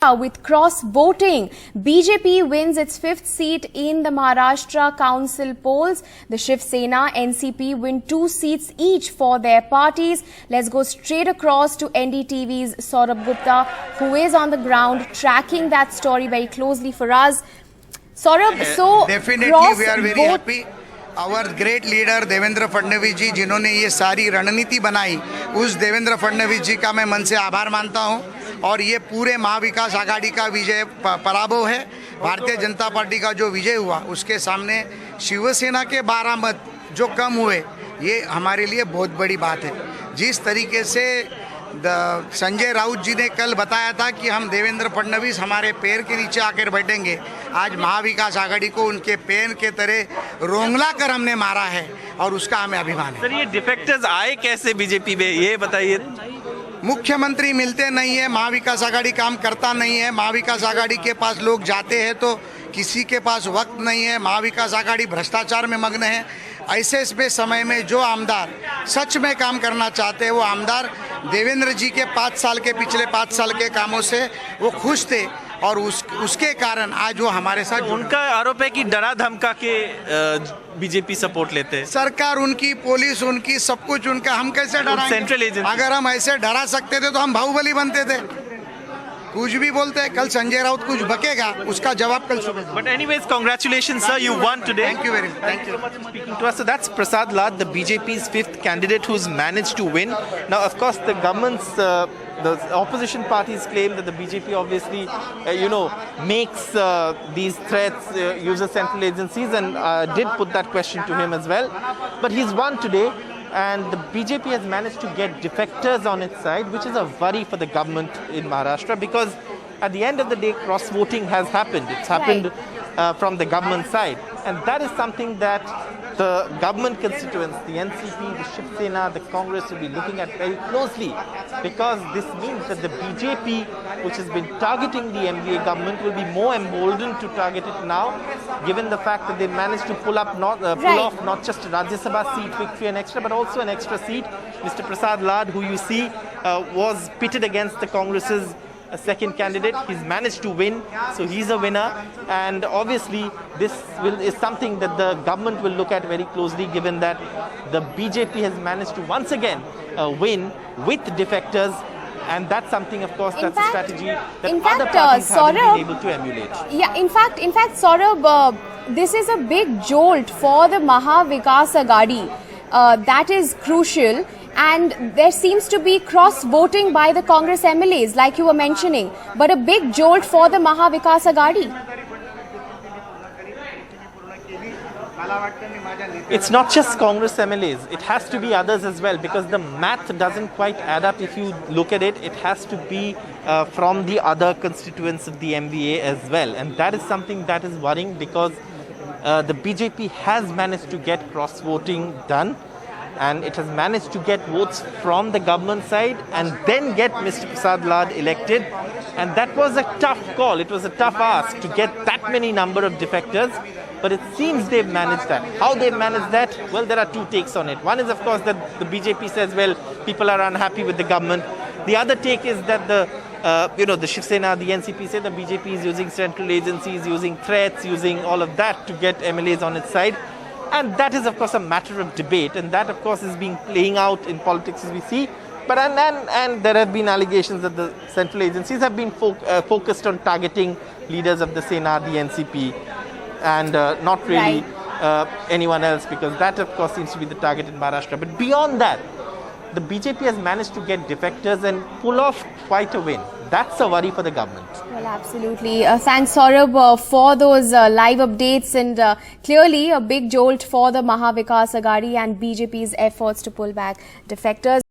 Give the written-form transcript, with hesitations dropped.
With cross-voting, BJP wins its 5th seat in the Maharashtra council polls. The Shiv Sena, NCP win 2 seats each for their parties. Let's go straight across to NDTV's Saurabh Gupta, who is on the ground tracking that story very closely for us. Saurabh, so definitely we are very happy. Our great leader Devendra Fadnavis जी जिन्होंने ये सारी रणनीति बनाई, उस देवेंद्र फडणवीस जी का मैं मन से आभार मानता हूं। और ये पूरे महा विकास आघाड़ी का विजय पराभव है। भारतीय जनता पार्टी का जो विजय हुआ उसके सामने शिवसेना के 12 मत जो कम हुए, ये हमारे लिए बहुत बड़ी बात है। जिस तरीके से संजय राउत जी ने कल बताया था कि हम देवेंद्र फडणवीस हमारे पैर के नीचे आकर बैठेंगे, आज महा विकास आघाड़ी को उनके पैर के तरह रोंगला कर हमने मारा है और उसका हमें अभिमान है। सर, ये डिफेक्टर्स आए कैसे बीजेपी में, ये बताइए। मुख्यमंत्री मिलते नहीं है, महा विकास आघाड़ी काम करता नहीं है। महा विकास आघाड़ी के पास लोग जाते हैं तो किसी के पास वक्त नहीं है। महा विकास आघाड़ी भ्रष्टाचार में मग्न है। ऐसे समय में जो आमदार सच में काम करना चाहते हैं, वो आमदार देवेंद्र जी के 5 साल के पिछले 5 साल के कामों से वो खुश थे और उसके कारण आज वो हमारे साथ। उनका आरोप है कि डरा धमका के बीजेपी सपोर्ट लेते हैं। सरकार उनकी, पुलिस उनकी, सब कुछ उनका, हम कैसे डराएंगे? Central agency. अगर हम ऐसे डरा सकते थे तो हम बाहुबली बनते थे। कुछ भी बोलते हैं, कल संजय राउत कुछ बकेगा, उसका जवाब कल सुबह। But anyways, congratulations, sir. You won today. Thank you very much. Thank you so much for speaking to us. So that's Prasad Lad, the BJP's 5th candidate who's managed to win. Now, of course, the government's, the opposition parties claim that the BJP obviously, makes these threats, uses central agencies, and did put that question to him as well. But he's won today. And the BJP has managed to get defectors on its side, which is a worry for the government in Maharashtra, because at the end of the day, cross-voting has happened. It's happened from the government side. And that is something that the government constituents, the NCP, the Shiv Sena, the Congress will be looking at very closely, because this means that the BJP, which has been targeting the MVA government, will be more emboldened to target it now, given the fact that they managed to pull off not just a Rajya Sabha seat victory and extra, but also an extra seat. Mr. Prasad Lad, who you see was pitted against the Congress's second candidate, he's managed to win, so he's a winner. And obviously this is something that the government will look at very closely, given that the BJP has managed to once again win with defectors. And that's something, of course, that's a strategy that other parties haven't been able to emulate. Yeah, in fact, Saurabh, this is a big jolt for the Maha Vikas Aghadi. That is crucial. And there seems to be cross-voting by the Congress MLAs, like you were mentioning, but a big jolt for the Maha Vikas Aghadi. It's not just Congress MLAs, it has to be others as well, because the math doesn't quite add up. If you look at it, it has to be from the other constituents of the MVA as well. And that is something that is worrying, because the BJP has managed to get cross-voting done. And it has managed to get votes from the government side and then get Mr. Prasad Lad elected. And that was a tough call. It was a tough ask to get that many number of defectors. But it seems they've managed that. How they've managed that? Well, there are two takes on it. One is, of course, that the BJP says, well, people are unhappy with the government. The other take is that the Shiv Sena, the NCP say the BJP is using central agencies, using threats, using all of that to get MLAs on its side. And that is, of course, a matter of debate, and that, of course, is being playing out in politics as we see. But and there have been allegations that the central agencies have been focused on targeting leaders of the Sena, the NCP, and not really anyone else, because that, of course, seems to be the target in Maharashtra. But beyond that, the BJP has managed to get defectors and pull off quite a win. That's a worry for the government. Well, absolutely. Thanks, Saurabh, for those live updates, and clearly a big jolt for the Maha Vikas Aghadi and BJP's efforts to pull back defectors.